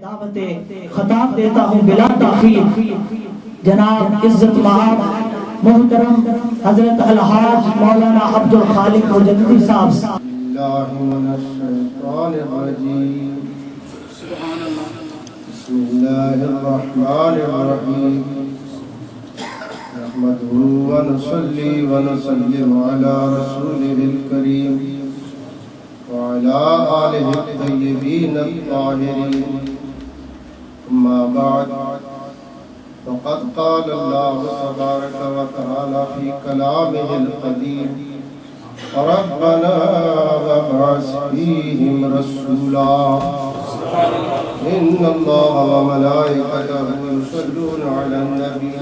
دعوت خطاب دیتا ہوں بلا تاخیر جناب عزت مآب محترم حضرت الحاج مولانا عبد الخالق مجددی صاحب. اللہ من الشیطان الرجیم بسم اللہ الرحمن الرحیم نحمده ونصلي ونسلم على رسوله الكريم وعلى آله الطيبين الطاهرين أما بعد فقد قال الله تبارك وتعالى في كلامه القديم ربنا وابعث فيهم رسولا إن الله وملائكته يصلون على النبي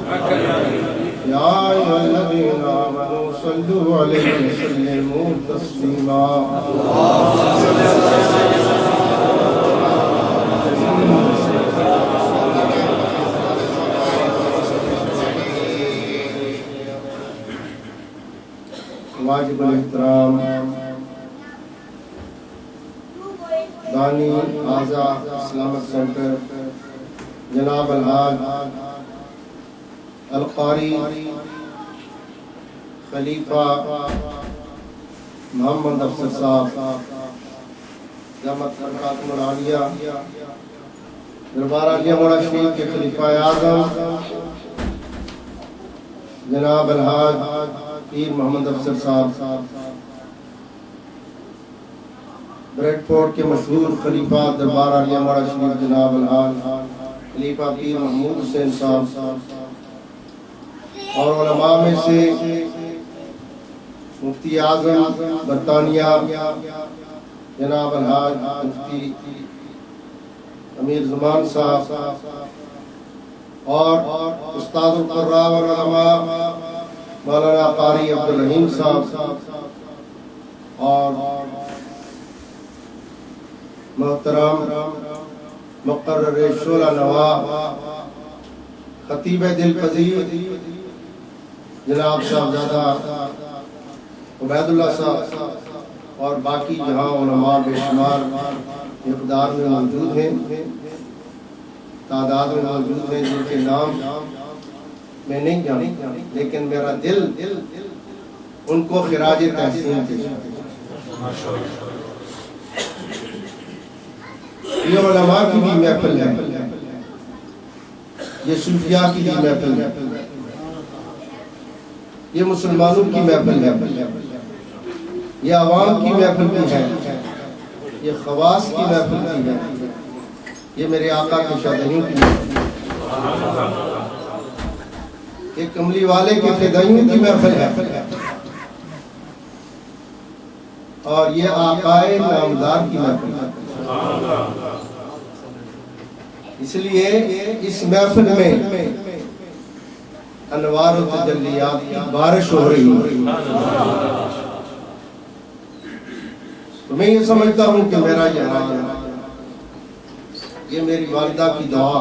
يا أيها الذين آمنوا صلوا عليه وسلموا تسليما واجب الاحترام دانی آزا اسلامک سینٹر جناب الحاج القاری خلیفہ محمد افسر صاحب جامعۃ برکات العالیہ دربار عالیہ مولا شریف کے خلیفہ اعظم جناب الحاج پیر محمد افسر صاحب بریڈ فورٹ کے مشہور خلیفہ دربار عالیہ مولا شریف جناب الحاج خلیفہ پیر محمود حسین صاحب اور علماء میں سے مفتی اعظم برطانیہ جناب الحاج مفتی امیر زمان صاحب اور استاد القراء والعلماء مولانا قاری عبدالرحیم صاحب اور محترم مقرر شعلہ نوا خطیب دل پذیر جناب صاحبزادہ عبید اللہ صاحب اور باقی جہاں علماء بے شمار مقدار میں موجود ہیں تعداد میں موجود ہیں جن کے نام میں نہیں جانی لیکن میرا دل ان کو خراج تحسین پیش یہ علماء کی بھی محفل ہے یہ صوفیاء کی بھی محفل ہے یہ مسلمانوں کی محفل ہے یہ عوام کی محفل بھی ہے یہ خواص کی محفل بھی ہے یہ میرے آقا کے شادیوں کی محفل ہے یہ کملی والے کے فدائیوں کی محفل ہے اور یہ آقائے نامدار کی محفل ہے اس لیے اس محفل میں انوار و تجلیات کی بارش ہو رہی ہے تو میں یہ سمجھتا ہوں کہ میرا یہ میری والدہ کی دعا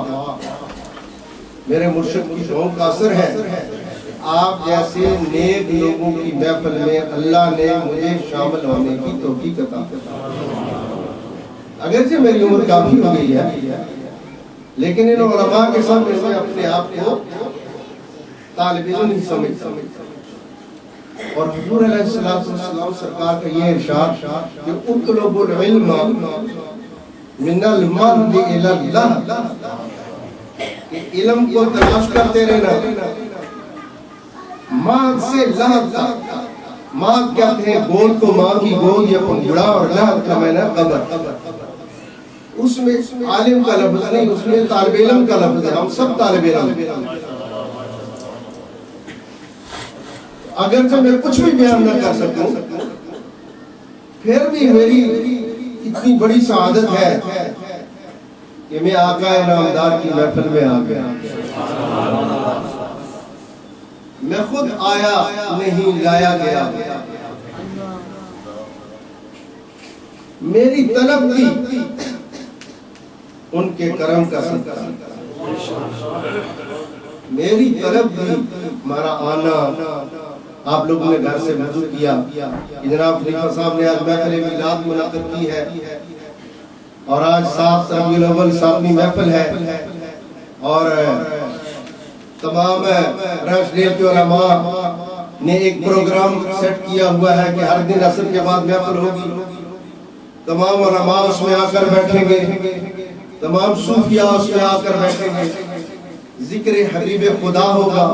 میرے مرشد کی دعاؤں کا اثر ہے آپ جیسے نیک لوگوں کی محفل میں اللہ نے مجھے شامل ہونے کی توفیق عطا اگرچہ میری عمر کافی ہو گئی ہے لیکن ان علماء کے سامنے میں اپنے آپ کو طالب علم نہیں سمجھتا اور حضور علیہ السلام سرکار کا یہ ارشاد کہ اطلبوا العلم من المرد الى اللہ کہ علم کو تلاش کرتے رہنا ماں سے لحظ تک ماں کہتے ہیں گود کو ماں کی گود یا پنگڑا اور لحظ کا معنی قبر اس میں عالم کا لفظ نہیں اس میں طالب علم کا لفظ ہے ہم سب طالب علم اگرچہ میں کچھ بھی بیان نہ کر سکوں پھر بھی میری اتنی بڑی سعادت ہے کہ میں آقا نامدار کی محفل میں آ گیا میں خود آیا نہیں لایا گیا میری طلب بھی ان کے کرم کا صدقہ میری طلب بھی ہمارا آنا آپ لوگوں نے گھر سے وضو کیا جناب خلیفہ صاحب نے آج محفل میلاد منعقد کی ہے اور آج 7 ربیع الاول 7ویں محفل ہے اور تمام ریشنل کے علماء نے ایک پروگرام سیٹ کیا ہوا ہے کہ ہر دن عصر کے بعد محفل ہوگی. تمام علماء اس میں آ کر بیٹھیں گے, تمام صوفیاء اس میں آ کر بیٹھیں گے. ذکر حبیب خدا ہوگا,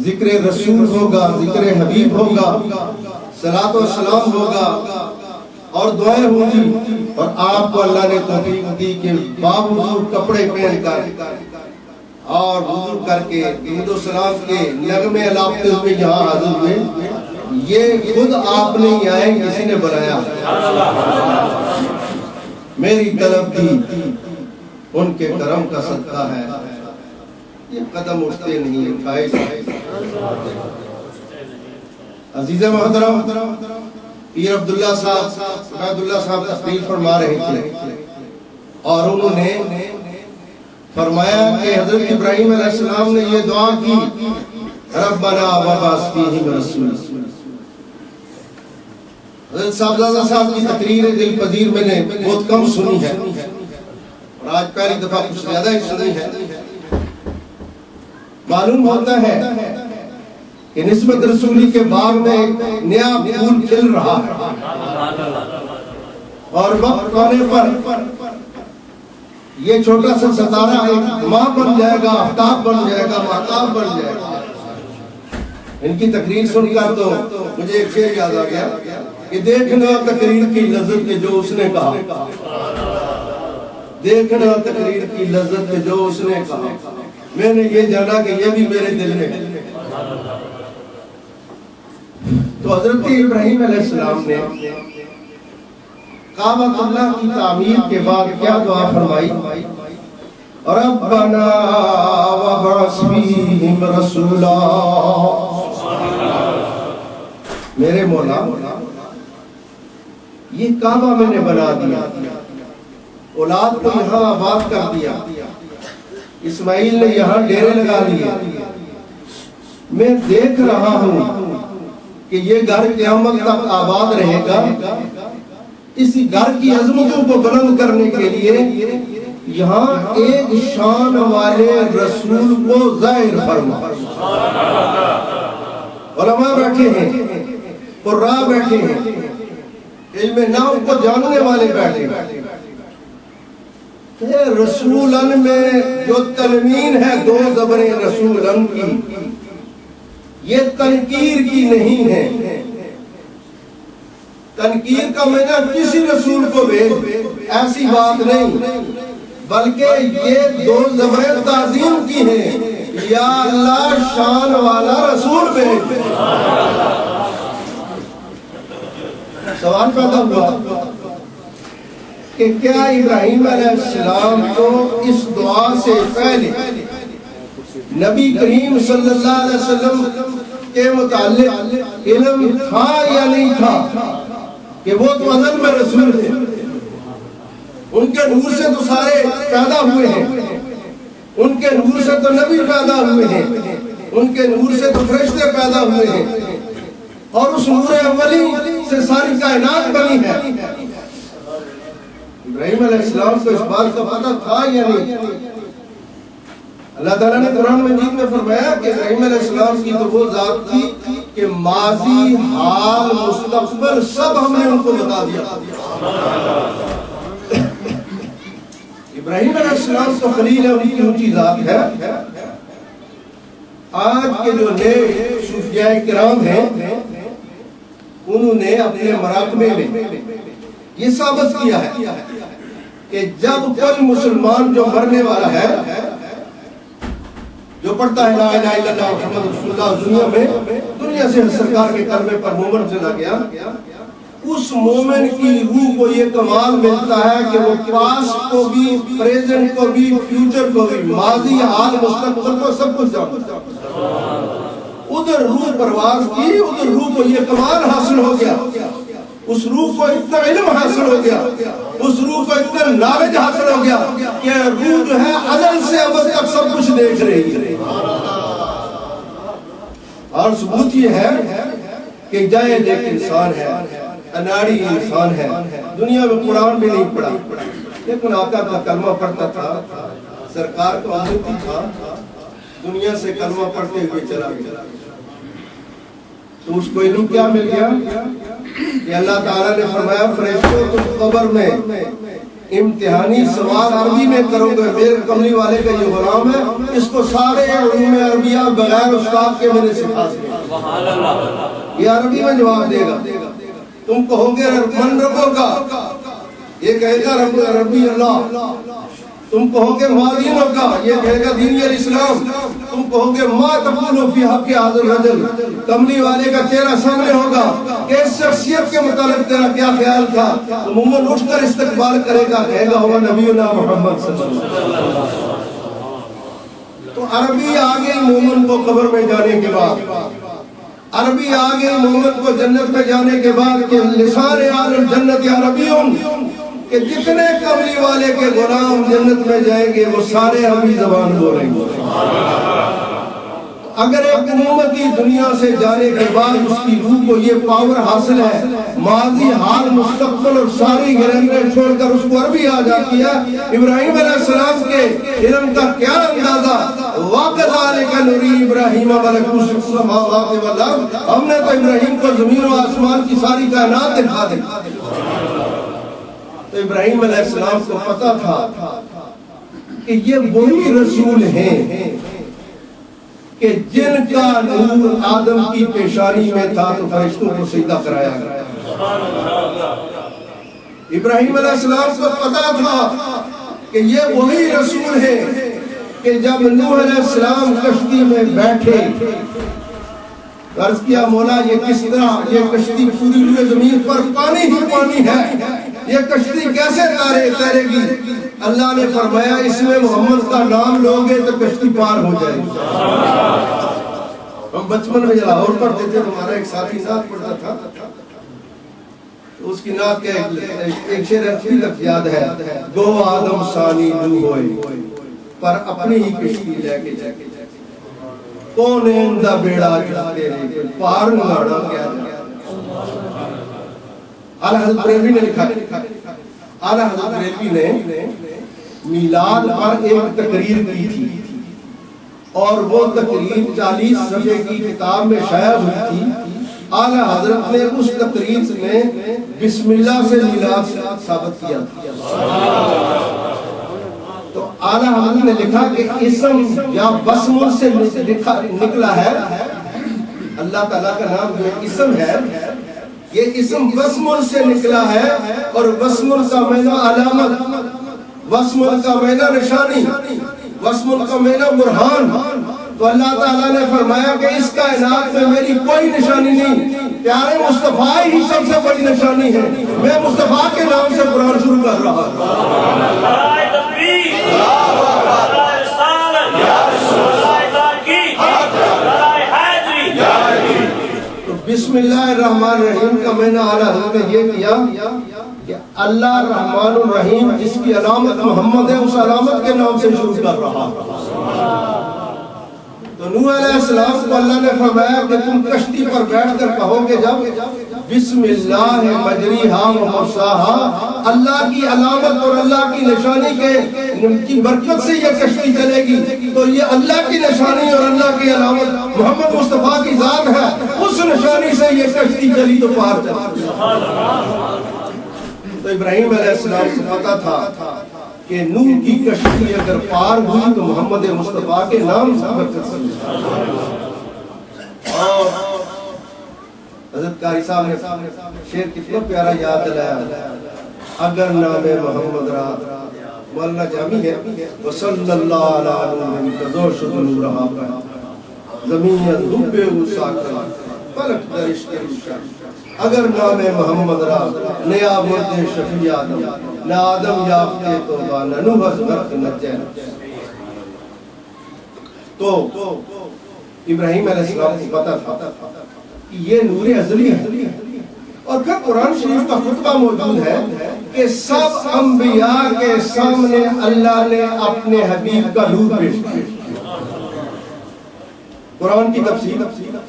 ذکر رسول ہوگا, ذکر حبیب ہوگا, صلاۃ و سلام ہوگا اور دعائیں ہوں گی. اور آپ کو اللہ نے توفیق دی کہ باوضو کپڑے پہن کر اور وضو کر کے درود و سلام کے نغمے الاپتے ہوئے یہاں حاضر ہوئے. یہ خود آپ نہیں آئے, کسی نے بنایا. میری طلب بھی ان کے کرم کا صدقہ ہے. یہ قدم اٹھتے نہیں اٹھائے جائے. عزیز محترم, پیر عبداللہ صاحب تقریر فرما رہے تھے اور انہوں نے فرمایا کہ حضرت ابراہیم علیہ السلام نے یہ دعا کی, ربنا وبعث فیہم رسولا. حضرت صاحبزادہ صاحب کی تقریر دل پذیر میں نے بہت کم سنی ہے اور آج پہلی دفعہ کچھ زیادہ ہی سنی ہے. معلوم ہوتا ہے کہ نسبت رسولی کے باغ میں نیا پھول کھل رہا ہے اور وقت آنے پر یہ چھوٹا سا ستارہ ایک ماہ بن جائے گا, آفتاب بن جائے گا, مہتاب بن جائے گا. ان کی تقریر سن کر تو مجھے ایک شعر یاد آ گیا کہ دیکھنا تقریر کی لذت کے جو اس نے کہا, دیکھنا تقریر کی لذت کے جو اس نے کہا. میں نے یہ جانا کہ یہ بھی میرے دل میں ہے. تو حضرت ابراہیم علیہ السلام نے کعبہ اللہ کی تعمیر کے بعد کیا دعا فرمائی, ربنا وبعث فیہم رسولا. میرے مولا یہ کعبہ میں نے بنا دیا, اولاد کو یہاں آباد کر دیا, اسماعیل نے یہاں ڈیرے لگا لیے. میں دیکھ رہا ہوں کہ یہ گھر قیامت تک آباد رہے گا. اسی گھر کی عظمتوں کو بلند کرنے کے لیے یہاں ایک شان والے رسول کو ظاہر فرما. علماء بیٹھے ہیں, قراء بیٹھے ہیں, علم نحو کو جاننے والے بیٹھے ہیں. رسولن میں جو تنوین ہے دو زبریں رسولن کی, یہ تنکیر کی نہیں ہے. تنکیر کا معنی کسی رسول کو بھیج, ایسی بات نہیں, بلکہ یہ دو زبریں تعظیم کی ہیں. یا اللہ شان والا رسول بھیج. سوال پیدا ہوا کہ کیا ابراہیم علیہ السلام کو اس دعا سے پہلے نبی کریم صلی اللہ علیہ وسلم کے متعلق علم تھا یا نہیں تھا کہ وہ تو ازل میں رسول تھے؟ ان کے نور سے تو سارے پیدا ہوئے ہیں, ان کے نور سے تو نبی پیدا ہوئے ہیں, ان کے نور سے تو فرشتے پیدا ہوئے ہیں, اور اس نور اولی سے ساری کائنات بنی ہے. ابراہیم علیہ السلام کو اس بات کا پتہ تھا یا نہیں؟ اللہ تعالیٰ نے قرآن مجید میں فرمایا کہ ابراہیم علیہ السلام کی تو وہ ذات تھی کہ ماضی, حال, مستقبل سب ہم نے ان کو بتا دیا. ابراہیم علیہ السلام تو خلیل ہے, ان کی اونچی ذات ہے. آج کے جو نئے صوفیاء کرام ہیں انہوں نے اپنے مراقبے میں یہ ثابت کیا ہے کہ جب کوئی مسلمان جو مرنے والا ہے, جو پڑھتا ہے لا الہ الا اللہ محمد رسول اللہ, دنیا سے سرکار کے کلمے پر مومن چلا گیا, اس مومن کی روح کو یہ کمال ملتا ہے کہ وہ پاسٹ کو بھی, پریزنٹ کو بھی, فیوچر کو بھی, ماضی, حال, مستقبل کو سب کچھ جانتا. ادھر روح پرواز کی, ادھر روح کو یہ کمال حاصل ہو گیا, اس روح کو اتنا علم حاصل ہو گیا, اس روح کو اتنا نالج حاصل ہو گیا کہ روح جو ہے ازل سے ابد تک سب کچھ دیکھ رہی ہے. اور ثبوت یہ ہے کہ جائے ایک انسان ہے, اناڑی انسان ہے، دنیا میں قرآن بھی نہیں پڑھا، لیکن آقا کا کلمہ پڑھتا تھا، سرکار کا امتی تھا، دنیا سے کلمہ پڑھتے ہوئے چلا گیا۔ تو اس کو علم کیا مل گیا کہ اللہ تعالیٰ نے فرمایا فرشتوں تم قبر میں امتحانی سوال عربی میں کرو گے، میرے کملی والے کا یہ غلام ہے، اس کو سارے علوم عربیہ بغیر استاد کے میں نے سکھا دیا، یہ عربی میں جواب دے گا۔ تم کہو گے من ربو کا، یہ کہے گا رب ربی اللہ۔ تم کہو گے ما دینوں کا، یہ کہے گا دین الاسلام۔ تم کہو گے ما تقولو فی حق ھذا الرجل، کملی والے کا چہرہ سامنے ہوگا کہ اس شخصیت کے متعلق تیرا کیا خیال تھا، عموماً اٹھ کر استقبال کرے گا، کہے گا ہوا نبینا محمد صلی اللہ علیہ وسلم۔ تو عربی آگے مومن کو قبر میں جانے کے بعد، عربی آگے مومن کو جنت میں جانے کے بعد کہ لسان اہل الجنت عربیون، کہ جتنے کملی والے کے غلام جنت میں جائیں گے وہ سارے عربی زبان بولیں گے۔ اگر ایک امتی دنیا سے جانے کے بعد اس کی روح کو یہ پاور حاصل ہے، ماضی حال مستقبل اور ساری گرینڈیں چھوڑ کر اس کو عربی آ جاتی ہے، ابراہیم علیہ السلام کے علم کا کیا اندازہ، وَكَذَلِكَ نُرِي إِبْرَاهِيمَ مَلَكُوتَ السَّمَاوَاتِ وَالْأَرْضِ، ہم نے تو ابراہیم کو زمین و آسمان کی ساری کائنات دکھا دی۔ تو ابراہیم علیہ السلام کو پتا تھا کہ یہ وہی رسول ہیں کہ جن کا نور آدم کی پیشانی میں تھا تو فرشتوں کو سجدہ کرایا گیا۔ ابراہیم علیہ السلام کو پتا تھا کہ یہ وہی رسول ہیں کہ جب نوح علیہ السلام کشتی میں بیٹھے، عرض کیا مولا یہ کس طرح، یہ کشتی پوری ہوئے زمین پر پانی ہی پانی ہے، یہ کشتی کیسے تیرے گی؟ اللہ نے فرمایا اس میں محمد کا نام لوگے تو کشتی پار ہو جائے گی۔ ہم بچپن میں لاہور پڑھتے تھے، ہمارا ایک ساتھی نعت پڑھتا تھا، اس کی نعت کا ایک شعر اچھی لفظ یاد ہے، گو آدم ثانی نوح ہوئے پر اپنی ہی کشتی لے کے جا کے کون اندہ بیڑا جاتے رہے پار نگاڑا کیا جائے۔ اعلیٰ حضرت بریلوی نے لکھا، اعلیٰ حضرت بریلوی نے میلاد پر ایک تقریر کی تھی اور وہ تقریر 40 صفحے کی کتاب میں شائع ہوئی تھی۔ اعلیٰ حضرت نے اس تقریر میں بسم اللہ سے میلاد ثابت کیا تھا۔ تو اعلیٰ حضرت نے لکھا کہ اسم یا بسم سے نکلا ہے، اللہ تعالیٰ کا نام جو اسم ہے، یہ اسم وسمل سے نکلا ہے، اور وسمل کا معنی علامت، وسمل کا معنی نشانی، وسمل کا معنی برہان۔ تو اللہ تعالیٰ نے فرمایا کہ اس کائنات میں میری کوئی نشانی نہیں، پیارے مصطفیٰ ہی سب سے بڑی نشانی ہے، میں مصطفیٰ کے نام سے قرآن شروع کر رہا ہوں۔ بسم اللہ الرحمن الرحیم کا میں نے اعلیٰ حضرت نے یہ کیا کہ اللہ الرحمن الرحیم جس کی علامت محمد ہے، اس علامت کے نام سے شروع کر رہا۔ تو نوح علیہ السلام کو اللہ نے فرمایا کہ تم کشتی پر بیٹھ کر کہو گے جب بسم اللہ مجریہا و مرساہا، اللہ کی علامت اور اللہ کی نشانی کی برکت سے یہ کشتی چلے گی، تو یہ اللہ کی نشانی اور اللہ کی علامت محمد مصطفیٰ کی ذات ہے، اس نشانی سے یہ کشتی چلی تو پار چلی۔ تو ابراہیم علیہ السلام کو پتا تھا کہ نوح کی کشتی اگر پار ہوئی تو محمد مصطفیٰ کے نام سے برکت سے۔ اور حضرت قاری صاحب نے شعر کتنا پیارا یاد دلایا، اگر نام محمد را مولانا جامی ہے، وصلی اللہ علیہ وسلم کدو شدن رہا پر زمین دبے اساکر پلک درش کے رشک، اگر نام محمد را نیا مرد شفیع آدم، نہ آدم یافتے توبہ، نہ نوح از غرق نجین۔ تو ابراہیم علیہ السلام کو پتا تھا کہ یہ نور ازلی ہے، اور پھر قرآن شریف کا خطبہ موجود ہے کہ سب انبیاء کے سامنے اللہ نے اپنے حبیب کا نور پیش کیا۔ قرآن کی تفسیر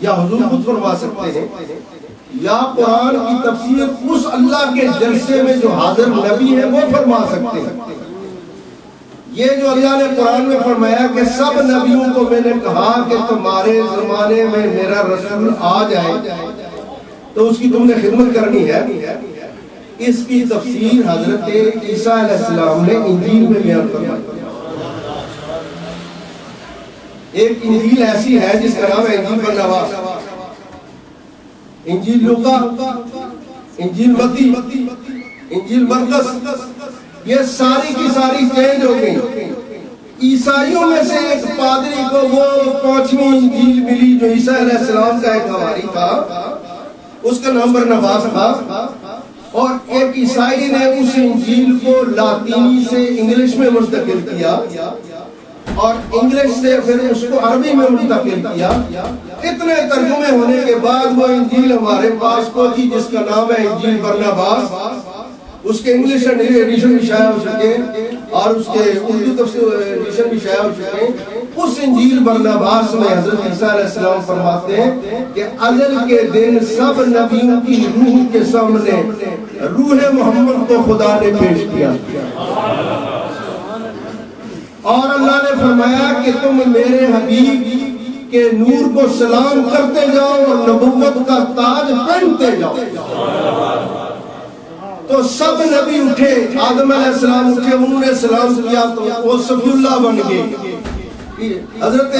یا حضور خود فرما سکتے ہیں، یا قرآن کی تفسیر اس اللہ کے جلسے میں جو حاضر نبی ہے وہ فرما سکتے ہیں۔ یہ جو اللہ نے قرآن میں فرمایا کہ سب نبیوں کو میں نے کہا کہ تمہارے زمانے میں میرا رسول آ جائے تو اس کی تم نے خدمت کرنی ہے، اس کی تفسیر حضرت عیسیٰ علیہ السلام نے انجیل میں بیان فرمائی۔ ایک انجیل ایسی ہے جس کا نام ہے انجیل برناباس، انجیل لوکا، انجیل متی، انجیل مرقس، یہ ساری کی ساری چینج ہو گئی۔ عیسائیوں میں سے ایک پادری کو وہ 5ویں انجیل ملی جو عیسیٰ علیہ السلام کا ایک حواری تھا، اس کا نام برناباس تھا، اور ایک عیسائی نے اس انجیل کو لاطینی سے انگلش میں منتقل کیا اور انگلش سے پھر اس کو عربی میں منتقل کیا۔ اتنے ترجمے ہونے کے بعد وہ انجیل ہمارے پاس پہنچی جس کا نام ہے انجیل برناباس۔ اس کے انگلش ایڈیشن بھی شائع ہو چکے اور اس کے اردو ایڈیشن بھی شائع ہو چکے۔ اس انجیل برناباس میں حضرت عیسیٰ علیہ السلام فرماتے ہیں کہ ازل کے دن سب نبیوں کی روح کے سامنے روح محمد کو خدا نے پیش کیا اور اللہ نے فرمایا کہ تم میرے حبیب کے نور کو سلام کرتے جاؤ اور نبوت کا تاج پہنتے جاؤ۔ تو سب نبی اٹھے، آدم علیہ السلام اٹھے، انہوں نے سلام کیا تو وہ صفی اللہ بن گئے۔ حضرت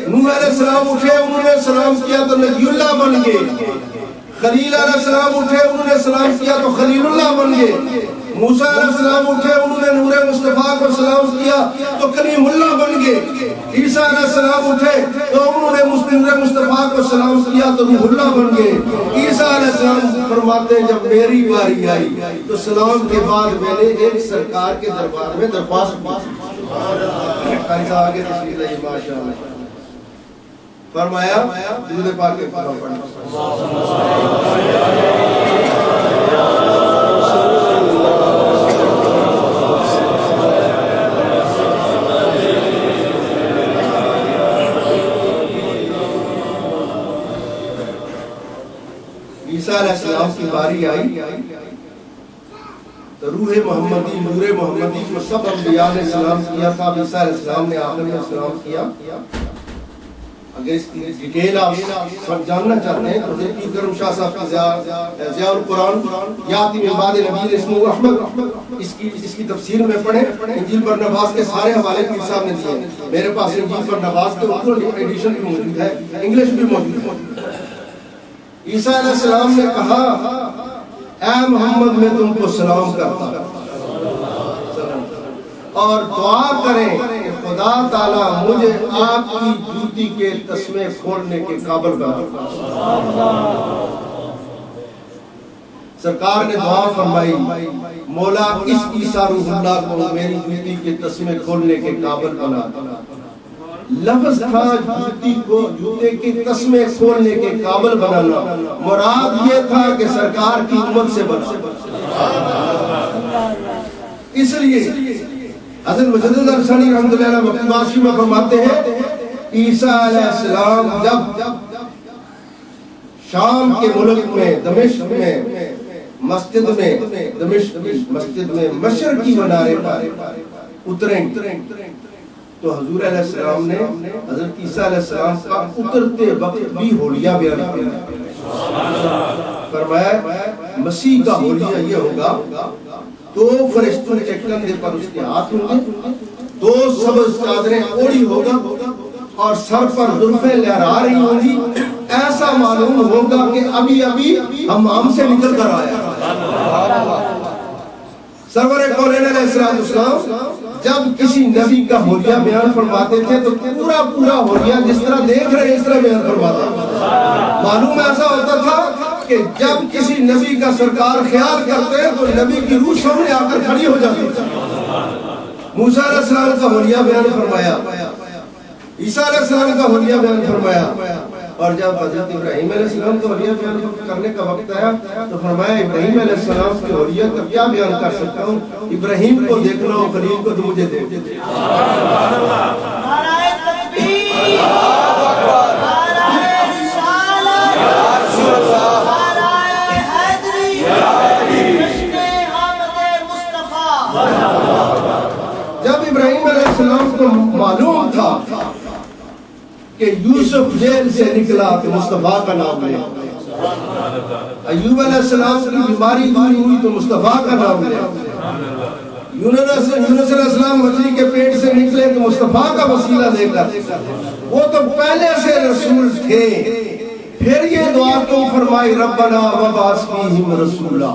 نوح علیہ السلام اٹھے، انہوں نے سلام کیا تو نبی اللہ بن گئے۔ خلیل علیہ السلام اٹھے، انہوں نے سلام کیا تو خلیل اللہ بن گئے۔ موسیٰ علیہ السلام اٹھے، انہوں نے نور مصطفیٰ کو سلام کیا تو کلیم اللہ بن گئے۔ عیسیٰ علیہ السلام اٹھے تو انہوں نے نور مصطفیٰ کو سلام کیا تو روح اللہ بن گئے۔ عیسیٰ علیہ السلام فرماتے ہیں جب میری باری آئی تو سلام کے بعد میں نے ایک سرکار کے دربار میں درخواست کی۔ آگے تشریف لائیے ماشاءاللہ۔ فرمایا درود پاک کے پڑھو عیسیٰ علیہ السلام کی باری آئی تو روح محمدی، نور محمدی کو سب انبیاء نے سلام کیا تھا، عیسیٰ علیہ السلام نے آخر میں سلام کیا۔ اگر اس کی ڈیٹیل آپ سب جاننا چاہتے ہیں تو پیر کرم شاہ صاحب کی ضیاء القرآن یاتی من بعد نبی اسمہ احمد، اس کی تفسیر میں پڑھیں۔ انجیل برناباس کے سارے حوالے پیر صاحب نے دیے، میرے پاس انجیل برناباس کے اردو ایڈیشن بھی موجود ہے، انگلش بھی موجود ہے۔ عیسیٰ علیہ السلام نے کہا اے محمد میں تم کو سلام کرتا اور دعا کریں کہ خدا تعالیٰ مجھے آپ کی جوتی کے تسمے کھولنے کے قابل بنا۔ سرکار نے دعا فرمائی مولا اس عیسیٰ روح اللہ کو میری جوتی کے تسمے کھولنے کے قابل بنا۔ لفظ تھا جوتی کو جوتے کے تسمے کھولنے کے قابل بنانا، مراد یہ تھا کہ سرکار کی امت سے بنا۔ اس لیے حضرت مجدد افسانی رحمۃ اللہ علیہ مکتباسی میں فرماتے ہیں عیسیٰ علیہ السلام جب شام کے ملک میں دمشق میں مسجد میں مشرقی منارے پر اتریں تو حضور علیہ السلام نے حضرت عیسیٰ علیہ السلام کا اترتے وقت بھی ہولیہ بیان فرمایا مسیح کا ہولیہ یہ ہوگا، دو فرشتوں کے کندھے پر اس کے ہاتھ ہوں گے، دو سبز چادریں اوڑھی ہوگا اور سر پر زلفیں لہرا رہی ہوں گی، ایسا معلوم ہوگا کہ ابھی حمام سے نکل کر آیا۔ سرور کونین علیہ السلام جب کسی نبی کا ہولیہ بیان فرماتے تھے تو پورا ہولیہ جس طرح دیکھ رہے ہیں اس طرح بیان فرماتے۔ معلوم ایسا ہوتا تھا کہ جب کسی نبی کا سرکار خیال کرتے ہیں تو نبی کی روح سامنے آ کر کھڑی ہو جاتی۔ موسیٰ علیہ السلام کا ہولیہ بیان فرمایا، عیسیٰ علیہ السلام کا ہولیہ بیان فرمایا، اور جب حضرت ابراہیم علیہ السلام کا ہولیہ بیان کرنے کا وقت آیا تو فرمایا ابراہیم علیہ السلام کے ہولیہ کا کیا بیان کر سکتا ہوں، ابراہیم کو دیکھنا ہو خلیل کو تو مجھے دیکھ۔ نعرہ تکبیر، نعرہ رسالت، نعرہ السلام کو معلوم تھا کہ یوسف جیل سے نکلا تو مصطفیٰ کا نام لیا، ایوب علیہ السلام کی بیماری دور ہوئی تو مصطفیٰ کا نام لیا، یونس علیہ السلام مچھلی کے پیٹ سے نکلے تو مصطفیٰ کا وسیلہ دے کر، وہ تو پہلے سے رسول تھے۔ پھر یہ دعا کیوں فرمائی ربنا وبعث فیہم رسولا،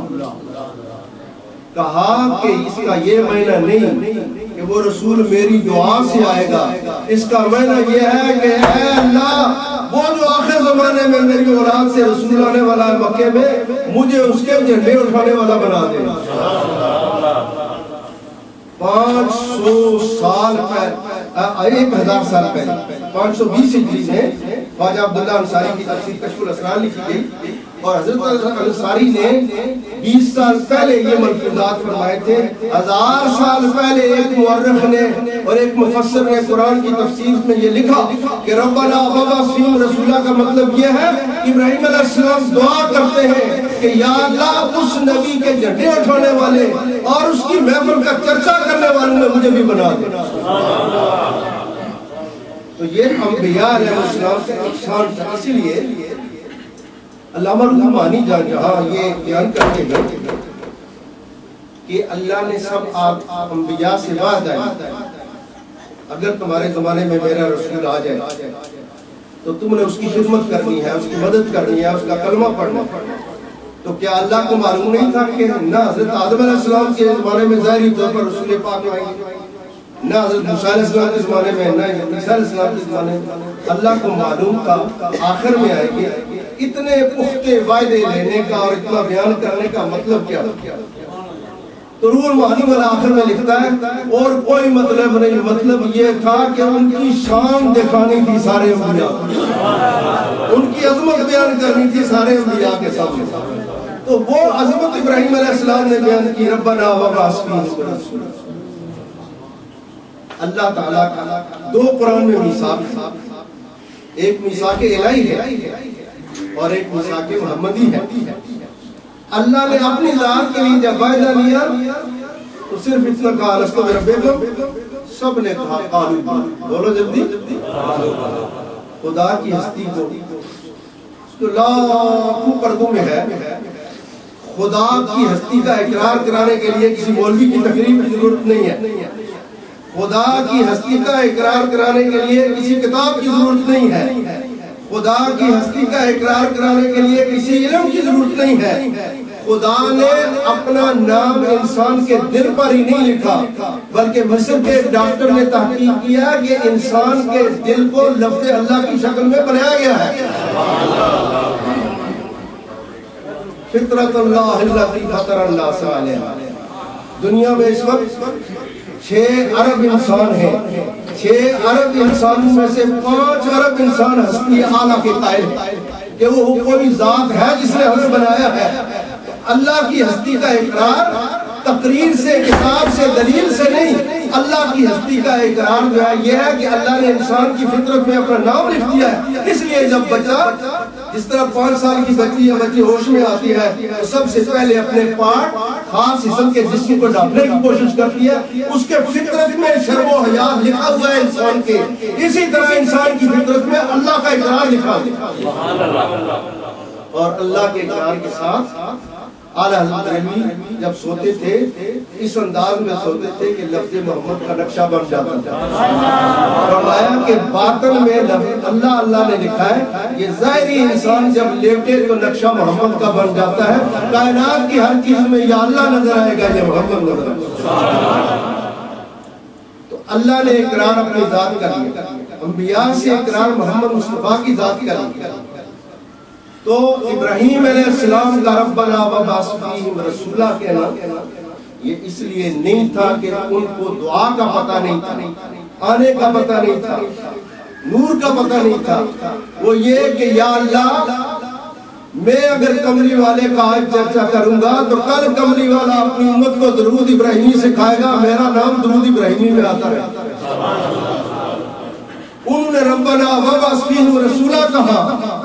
کہا کہ اس کا یہ معنی نہیں کہ وہ رسول میری دعا سے آئے گا، اس کا معنی یہ ہے کہ اے اللہ وہ جو آخر زمانے میں میری اولاد سے رسول آنے والا ہے مکے میں، مجھے اس کے جھنڈے اٹھانے والا بنا دے۔ 500 سال پہلے، 1000 سال پہلے 520 ہجری میں خواجہ عبداللہ انصاری کی تفسیر کشف الاسرار لکھی گئی، اور حضرت انصاری نے 20 سال پہلے یہ ملفوظات فرمائے تھے۔ 1000 سال پہلے ایک مورخ نے اور ایک مفسر نے قرآن کی تفسیر میں یہ لکھا کہ ربنا وبعث فیہم رسولا کا مطلب یہ ہے ابراہیم علیہ السلام دعا کرتے ہیں کہ یا اللہ اس نبی کے جھنڈے اٹھانے والے اور اس کی محفل کا چرچا کرنے والوں میں مجھے بھی بنا دے۔ تو یہ انبیاء علیہ السلام سے احسان تھا۔ اسی لیے علامہ روحانی جان جہاں یہ بیان کرتے ہیں کہ اللہ نے سب انبیاء سے وعدہ ہے اگر تمہارے زمانے میں میرا رسول آ جائے تو تم نے اس کی خدمت کرنی ہے، اس کی مدد کرنی ہے، اس کا کلمہ پڑھنا۔ تو کیا اللہ کو معلوم نہیں تھا کہ نہ حضرت آدم علیہ السلام کے زمانے میں ظاہری طور پر رسول پاک آئیں گے، نہ حضرت موسیٰ علیہ السلام کے زمانے میں، نہ عیسیٰ علیہ السلام کے زمانے میں؟ اللہ کو معلوم تھا آخر میں آئیں گے۔ اتنے پختے وعدے لینے کا اور اتنا بیان کرنے کا مطلب کیا؟ تو روح المعانی والا آخر میں لکھتا ہے اور کوئی مطلب نہیں، مطلب یہ تھا کہ ان کی شان دکھانی تھی سارے انبیاء، ان کی عظمت بیان کرنی تھی سارے انبیاء کے سامنے۔ تو وہ عظمت ابراہیم علیہ السلام نے بیان کی، ربنا وبعث فیہم رسولا۔ اللہ تعالیٰ کا دو قرآن میں میثاق، ایک میثاق الہی ہے اور ایک میثاق محمدی ہے۔ اللہ نے اپنی ذات کے لیے جب وعدہ لیا تو صرف اتنا کہا لستو بربکم، سب نے کہا قالوا، بولو جلدی، خدا کی ہستی کو تو لاکھوں پردوں میں ہے۔ خدا کی ہستی کا اقرار کرانے کے لیے کسی مولوی کی تقریر کی ضرورت نہیں ہے، خدا کی ہستی کا اقرار کرانے کے لیے کسی کتاب کی ضرورت نہیں ہے، خدا کی ہستی کا اقرار کرانے کے لیے کسی علم کی ضرورت نہیں ہے۔ خدا نے اپنا نام انسان کے دل پر ہی نہیں لکھا، بلکہ مصر کے ڈاکٹر نے تحقیق کیا کہ انسان کے دل کو لفظ اللہ کی شکل میں بنایا گیا ہے۔ فطرت اللہ التی فطر الناس علیہا۔ دنیا میں اس وقت 6 ارب انسان ہیں، 6 ارب انسانوں میں سے 5 ارب انسان ہستی اعلیٰ کے قائل ہیں کہ وہ کوئی ذات ہے جس نے ہمیں بنایا ہے۔ اللہ کی ہستی کا اقرار تقریر سے، کتاب سے، دلیل سے نہیں، اللہ کی ہستی کا اقرار جو ہے یہ ہے کہ اللہ نے انسان کی فطرت میں اپنا نام لکھ دیا ہے۔ اس لیے جب بچہ جس طرح 5 سال کی بچی یا بچی ہوش میں آتی ہے تو سب سے پہلے اپنے پارٹ خاص حصہ کے جسم کو ڈھانپنے کی کوشش کرتی ہے، اس کے فطرت میں شرم و حیا لکھا ہوا ہے انسان کے، اسی طرح انسان کی فطرت میں اللہ کا اقرار لکھا ہے۔ اور اللہ کے اقرار کے ساتھ اعلیٰ حضرت جب سوتے تھے اس انداز میں سوتے تھے کہ لفظ محمد کا نقشہ بن جاتا تھا۔ فرمایا کہ باطن میں اللہ اللہ نے لکھا ہے، یہ ظاہری انسان جب لیٹے تو نقشہ محمد کا بن جاتا ہے، کائنات کی ہر چیز میں یا اللہ نظر آئے گا یا محمد نظر آئے گا۔ تو اللہ نے اقرار اپنی ذات کر لیا، انبیاء سے اقرار محمد مصطفیٰ کی ذات کر لیا۔ تو ابراہیم علیہ السلام کا ربنا وبعث فیہم رسولا کہنا یہ اس لیے نہیں تھا کہ ان کو دعا کا پتہ نہیں تھا، آنے کا پتہ نہیں تھا، نور کا پتہ نہیں تھا، وہ یہ کہ یا اللہ میں اگر کملی والے کا آج چرچا کروں گا تو کل کملی والا اپنی امت کو درود ابراہیمی سکھائے گا، میرا نام درود ابراہیمی میں آتا ہے۔ انہوں نے ربنا وبعث فیہم رسولا کہا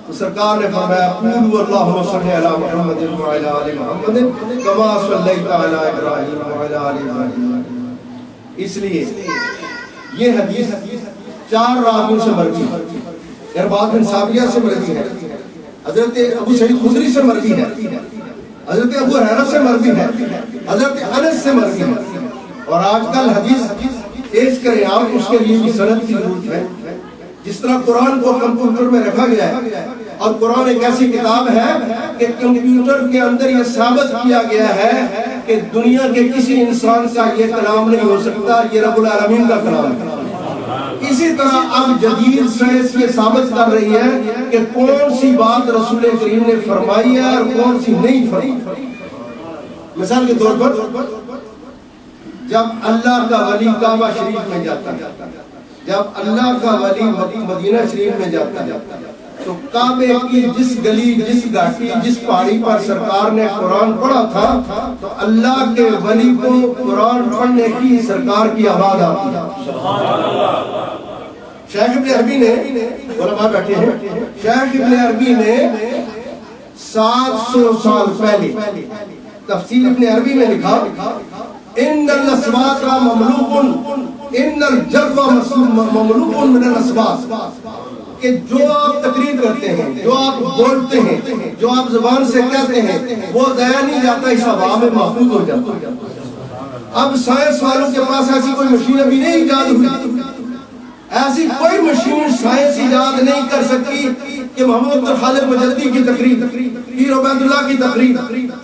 تو سرکار نے فرمایا قولوا اللہم صلی علی محمد وعلی آل محمد کما صلیت علی ابراہیم وعلی آل ابراہیم۔ اس لیے یہ حدیث 4 راویوں سے مروی ہے، ارباز بن ثابیہ سے مروی ہے، حضرت ابو سعید خدری سے مروی ہے، حضرت ابو ہریرہ سے مروی ہے، حضرت انس سے مروی ہے۔ اور آج کل حدیث پیش کریں آپ، اس کے لیے بھی سند کی ضرورت ہے۔ جس طرح قرآن کو کمپیوٹر میں رکھا گیا ہے، اور قرآن ایک ایسی کتاب ہے کہ کمپیوٹر کے اندر یہ ثابت کیا گیا ہے کہ دنیا کے کسی انسان کا یہ کلام نہیں ہو سکتا، یہ رب العالمین کا کلام ہے۔ اسی طرح اب جدید سائنس یہ ثابت کر رہی ہے کہ کون سی بات رسول کریم نے فرمائی ہے اور کون سی نہیں فرمائی۔ مثال کے طور پر جب اللہ کا ولی کعبہ شریف میں جاتا ہے، جب اللہ کا ولی مدینہ شریف میں جاتا ہے، تو کعبے کی جس گلی، جس گھاٹی، جس پہاڑی پر سرکار نے قرآن پڑھا تھا، تو اللہ کے ولی کو قرآن پڑھنے کی سرکار کی آواز آتی ہے۔ شیخ ابن عربی نے، علماء بیٹھے ہیں، شیخ ابن عربی نے 700 سال پہلے تفسیر ابن عربی میں لکھا، ان الاسواق مملوک، ان الجو مملوک من الاسواق، کہ جو آپ تقریر کرتے ہیں، جو آپ بولتے ہیں، جو آپ زبان سے کہتے ہیں، وہ ضائع نہیں جاتا، اس ہوا میں محفوظ ہو جاتا ہے۔ اب سائنس والوں کے پاس ایسی کوئی مشین ابھی نہیں ایجاد ہوئی، ایسی کوئی مشین سائنس ایجاد نہیں کر سکتی کہ محمد خالد مجدی کی تقریر، پیر عبید اللہ کی تقریر،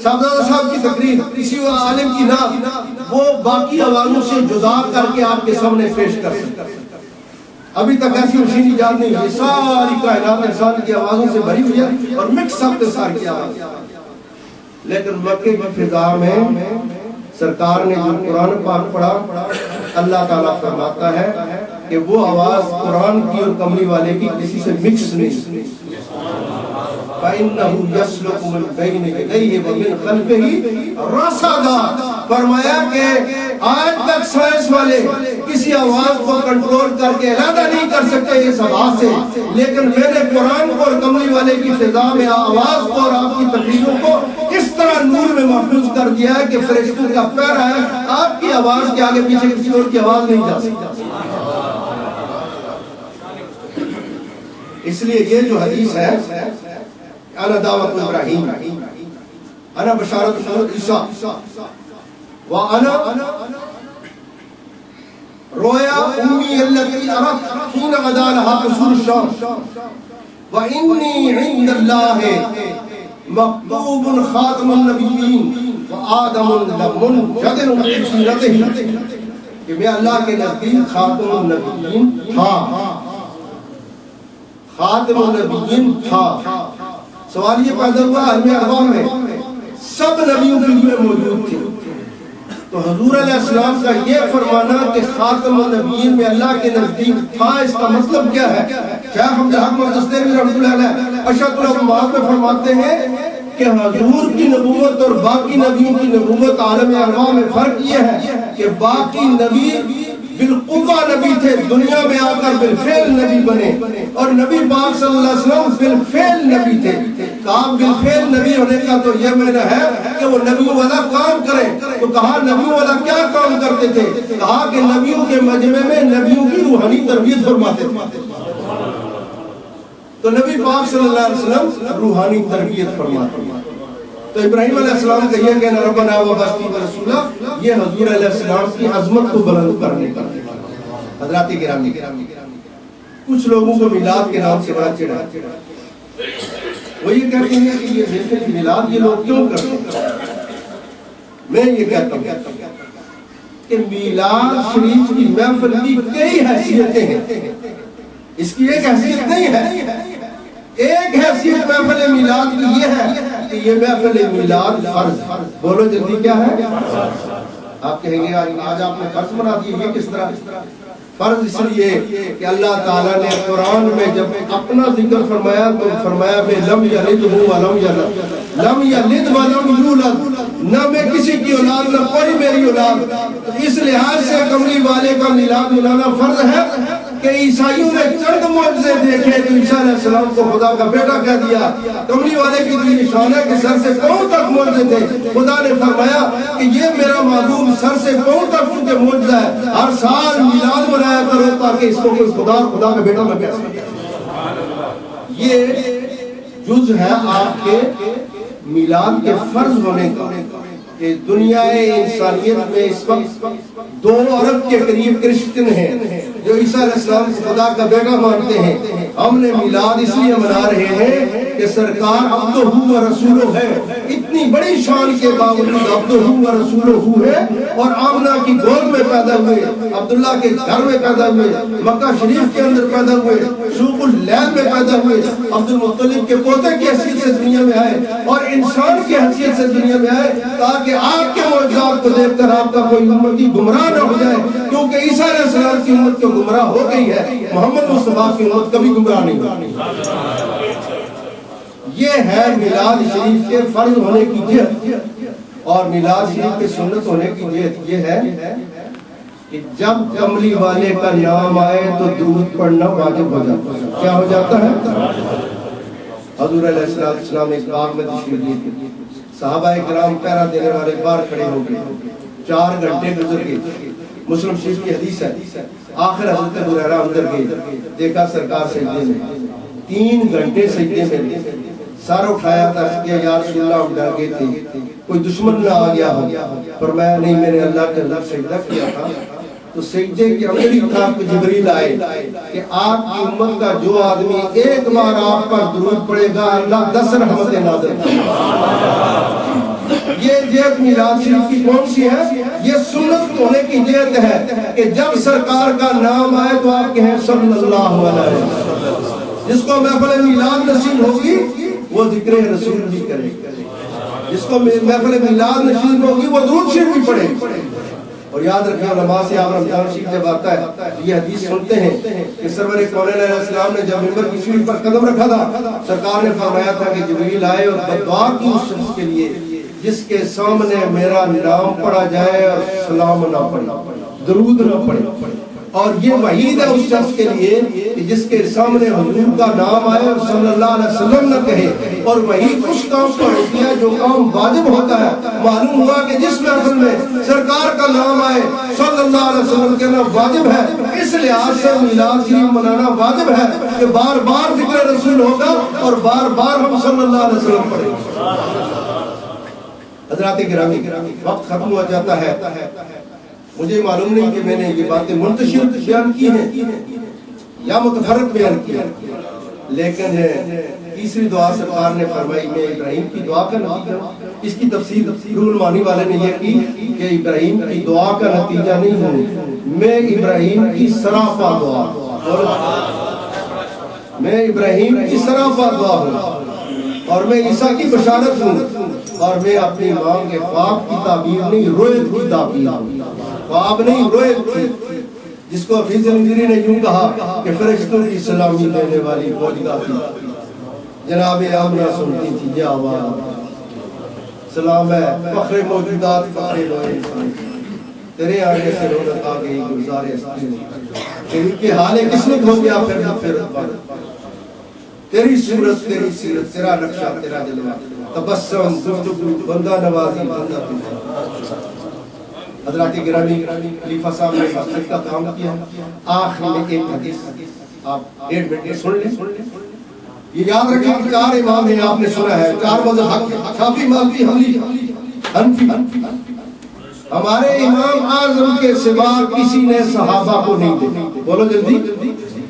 صاحبزادہ صاحب کی تقریر، کسی عالم کی نعت وہ باقی آوازوں سے جدا کر کے آپ کے سامنے پیش کر سکتے۔ ابھی تک ایسی مشین ایجاد نہیں ہوئی، ساری کائنات انسان کی آوازوں سے بھری ہوئی ہے اور مکس اپ ساری کی آواز۔ لیکن مکے کی فضا میں سرکار نے جو قرآن پاک پڑھا، اللہ تعالیٰ فرماتا ہے کہ وہ آواز قرآن کی اور کملی والے کی کسی سے مکس نہیں۔ فَإِنَّهُ يَسْلُكُ مِنْ بَيْنِ يَدَيْهِ وَمِنْ خَلْفِهِ رَصَدًا، فرمایا کہ آج تک سائنس والے کسی آواز کو کنٹرول کر کے علیحدہ نہیں کر سکتے اس آواز سے، لیکن میں نے قرآن کو اور کملی والے کی فضا میں آواز کو اور آپ کی تقریروں کو اس طرح نور میں محفوظ کر دیا ہے کہ فرشتوں کا پیرا ہے، آپ کی آواز کے آگے پیچھے کسی اور کی آواز نہیں جا سکتی۔ اس لیے یہ جو حدیث ہے، انا دعوت ابراہیم، انا بشارت عیسیٰ، وانا رویا امی التي ارت حين غدا لها قصور الشام، وانی عند اللہ مکتوب خاتم النبیین وآدم لمنجد من سیرتہ، کہ میں اللہ کے نزدیک خاتم النبیین تھا، خاتم النبیین تھا۔ سوال یہ پیدا ہوا عالم ارواح میں سب نبیوں کے لیے موجود تھے، تو حضور علیہ السلام کا یہ فرمانا کہ خاتم النبیین میں اللہ کے نزدیک تھا، اس کا مطلب کیا ہے؟ شیخ عبدالحق دستیوی رحمۃ اللہ علیہ اشرف العلماء میں فرماتے ہیں کہ حضور کی نبوت اور باقی نبیوں کی نبوت عالم ارواح میں فرق یہ ہے کہ باقی نبی بالقوہ نبی تھے، دنیا میں آ کر بالفعل نبی بنے، اور نبی پاک صلی اللہ علیہ وسلم بالفعل نبی تھے۔ کہا بالفعل نبی ہونے کا تو یہ معنی ہے کہ وہ نبیوں والا کام کریں، تو کہا نبیوں والا کیا کام کرتے تھے؟ کہا کہ نبیوں کے مجمع میں نبیوں کی روحانی تربیت فرماتے تھے۔ تو نبی پاک صلی اللہ علیہ وسلم روحانی تربیت فرماتے ہیں۔ تو ابراہیم علیہ السلام کا یہ کہنا ربنا وبعث رسولا، یہ حضور علیہ السلام کی عظمت کو بلند کرنے کا۔ حضرات گرامی، کچھ لوگوں کو میلاد کے نام سے بڑا چڑھا، وہ یہ کہتے ہیں کہ یہ محفل میلاد یہ لوگ کیوں کرتے ہیں؟ میں یہ کہتا ہوں کہ میلاد شریف کی محفل کی کئی حیثیتیں ہیں، اس کی ایک حیثیت نہیں ہے۔ ایک حیثیت محفل میلاد کی یہ ہے کہ یہ محفل میلاد فرض، بولو جلدی کیا ہے؟ آپ کہیں گے آج آپ نے فرض بنا دیا، یہ کس طرح؟ فرض اس لیے کہ اللہ تعالیٰ نے قرآن میں جب اپنا ذکر فرمایا تو فرمایا میں لم یلد ولم یولد، لم یلد ولم یولد، نہ میں کسی کی اولاد نہ کوئی میری اولاد۔ تو اس لحاظ سے کملی والے کا میلاد منانا فرض ہے کہ عیسائیوں نے چند معجزے دیکھے تو عیسیٰ علیہ السلام کو خدا کا بیٹا کہہ دیا۔ کملی والے کی تو یہ نشان ہے کہ سر سے پاؤں تک معجزے تھے، خدا نے فرمایا کہ یہ میرا محبوب سر سے پاؤں تک ان کے معجزہ ہے، ہر سال میلاد منایا کرو تاکہ اس کو کوئی خدا اور خدا کا بیٹا نہ کہہ سکے. یہ جز ہے آپ کے میلاد کے فرض ہونے کا کہ دنیا انسانیت میں اس وقت 2 ارب کے قریب کرسچن ہیں جو عیسیٰ علیہ السلام خدا کا بیٹا مانتے ہیں. ہم نے میلاد اس لیے منا رہے ہیں کہ سرکار عبدہ و رسولہ ہے. اتنی بڑی شان کے باوجود عبدہ و رسولہ ہے اور آمنہ کی گود میں پیدا ہوئے, عبداللہ کے گھر میں پیدا ہوئے, مکہ شریف کے اندر پیدا ہوئے, سوق اللیل میں پیدا ہوئے, عبد المطلب کے پوتے کی حیثیت سے دنیا میں آئے اور انسان کی حیثیت سے دنیا میں آئے تاکہ آپ کے معجزات کو دیکھ کر آپ کا کوئی امتی گمراہ نہ ہو جائے, کیونکہ عیسیٰ علیہ السلام کی امت تو گمراہ ہو گئی ہے, محمد مصطفیٰ کی امت کبھی گمراہ نہیں ہوگی. یہ ہے میلاد شریف کے فرض ہونے کی جہت اور میلاد شریف کے سنت ہونے کی جہت. یہ ہے کہ جب کملی والے کا نام آئے تو درود پڑھنا واجب ہو جاتا ہے. کیا ہو جاتا ہے؟ حضور علیہ السلام ایک باغ میں تشریف لیے تھے, صحابہ کرام پہرا دینے والے باہر کھڑے ہو گئے, 4 گھنٹے گزر گئے. مسلم شریف کی حدیث ہے, آخر حضرت ابو ہریرہ اندر گئے, دیکھا سرکار سجدے میں, 3 گھنٹے سجدے میں, سر اٹھایا تھا کہ یا رسول اللہ ہم ڈر گئے تھے کوئی دشمن نہ آ گیا ہو, فرمایا نہیں میں نے اللہ کے حضور سجدہ کیا تھا. تو سجدے کے اندر ہی تھا کہ جبریل آئے کہ آپ کی امت کا جو آدمی ایک بار آپ پر درود پڑے گا اللہ 10 رحمتیں نازل کرے گا. یہ جہت میلاد شریف کی کون سی ہے؟ یہ سنت ہونے کی جہت ہے کہ جب سرکار کا نام آئے تو آپ کہیں صلی اللہ علیہ وسلم. جس کو محفل میلاد نصیب ہوگی وہ ذکر رسول بھی کرے, جس کو محفل میلاد نصیب ہوگی وہ درود شریف بھی پڑھے. اور یاد رکھیں علماء سے آپ رمضان شریف جب آتا ہے یہ حدیث سنتے ہیں کہ سرور کونین علیہ السلام نے جب ممبر کی سیڑھی پر قدم رکھا تھا, سرکار نے فرمایا تھا کہ جبریل آئے اور بددعا کی اس شخص کے لیے جس کے سامنے میرا نام پڑھا جائے اور سلام نہ پڑھے, درود نہ پڑھے. اور یہ وعید ہے اس شخص کے لیے کہ جس کے سامنے حضور کا نام آئے اور صلی اللہ علیہ وسلم نہ کہے. اور وہی کچھ کام پر ہوتی ہے جو کام واجب ہوتا ہے. معلوم ہوا کہ جس محفل میں سرکار کا نام آئے صلی اللہ علیہ وسلم کہنا واجب ہے, اس لحاظ سے میلاد شریف منانا واجب ہے کہ بار بار ذکر رسول ہوگا اور بار بار ہم صلی اللہ علیہ وسلم پڑھیں گے. حضرات گرامی, وقت ختم ہو جاتا ہے. مجھے معلوم نہیں کہ میں نے یہ باتیں منتشر بیان کی ہیں یا متفرق بیان کی ہیں, لیکن تیسری دعا سرکار نے فرمائی میں ابراہیم کی دعا کا نتیجہ. اس کی تفسیر روح المعانی والے نے یہ کی کہ ابراہیم کی دعا کا نتیجہ نہیں ہوں, میں ابراہیم کی سراپا دعا, میں ابراہیم کی سراپا دعا ہوں اور میں عیسیٰ کی بشارت ہوں اور میں اپنی ماں کے خواب کی تعبیر نہیں رویت کی تعبیر ہوں. خواب نہیں رویت تھی, جس کو حفیظ المنذری نے یوں کہا کہ فرشتوں کی سلامی دینے والی موجودہ تھی. جناب آمنہ سنتی تھی یہ آواز, سلام ہے فخر موجودات فخر نوع انسان, تیرے آنے سے رونق آ گئی گلزار ہستی میں, ان کے حال قسمت ہو گیا پھر تیری صورت تیری سیرت تیرا نقشہ تیرا جلوہ, تبسم گفتگو بندہ نوازی بندہ تجھے. حضرات گرامی, خلیفہ صاحب نے مسجد کا کام کیا. آخر میں ایک حدیث آپ 1.5 منٹ سن لیں. یہ یاد رکھیں کہ 4 امام ہیں, آپ نے سنا ہے 4 مذہب حق, شافعی مالکی حنفی. ہمارے امام اعظم کے سوا کسی نے صحابہ کو نہیں دیکھا. بولو جلدی.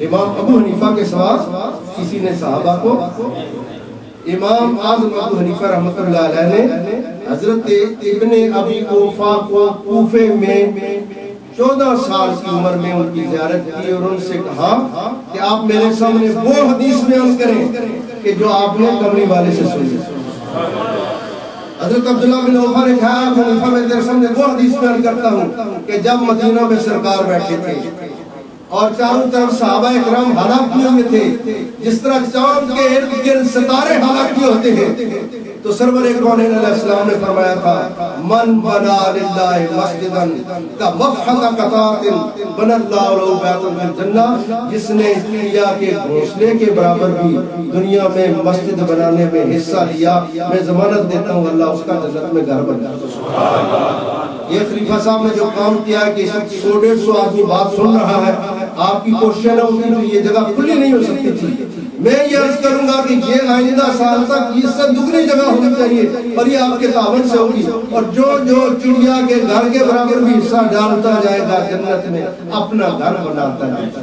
امام ابو حنیفہ کے سوا کسی نے صحابہ کو. امام اعظم ابو حنیفہ رحمۃ اللہ علیہ نے حضرت ابن ابی اوفا کو کوفے میں 14 سال کی عمر میں ان کی زیارت کی اور ان سے کہا کہ آپ میرے سامنے وہ حدیث بیان کریں کہ جو آپ نے کملی والے سے سنی. حضرت عبداللہ بن اوفا نے کہا حنیفہ میں تیرے سامنے وہ حدیث بیان کرتا ہوں کہ جب مدینہ میں سرکار بیٹھے تھے اور چاروں طرف صحابہ اکرام ہلاک کیے ہوئے تھے, جس طرح چاند کے ارد گرد ستارے ہلاک کیے ہوتے ہیں, تو سرور کونین علیہ السلام نے فرمایا تھا من بنا للہ مسجدا کمفحط قطات بنى اللہ له بیتا فی الجنہ. جس نے چڑیا کے گھونسلے کے برابر بھی دنیا میں مسجد بنانے میں حصہ لیا, میں ضمانت دیتا ہوں اللہ اس کا جنت میں گھر بنا. یہ خلیفہ صاحب نے جو کام کیا ہے کہ 100-150 آدمی بات سن رہا ہے، آپ کی کوشش نہ ہوتی تو یہ جگہ کھلی نہیں ہو سکتی تھی۔ میں یہ عرض کروں گا کہ یہ آئندہ سال تک اس سے دگنی جگہ ہونی چاہیے اور یہ آپ کے تعاون سے ہوگی، اور جو چڑیا کے گھر کے برابر بھی حصہ ڈالتا جائے گا جنت میں اپنا گھر بناتا جائے گا۔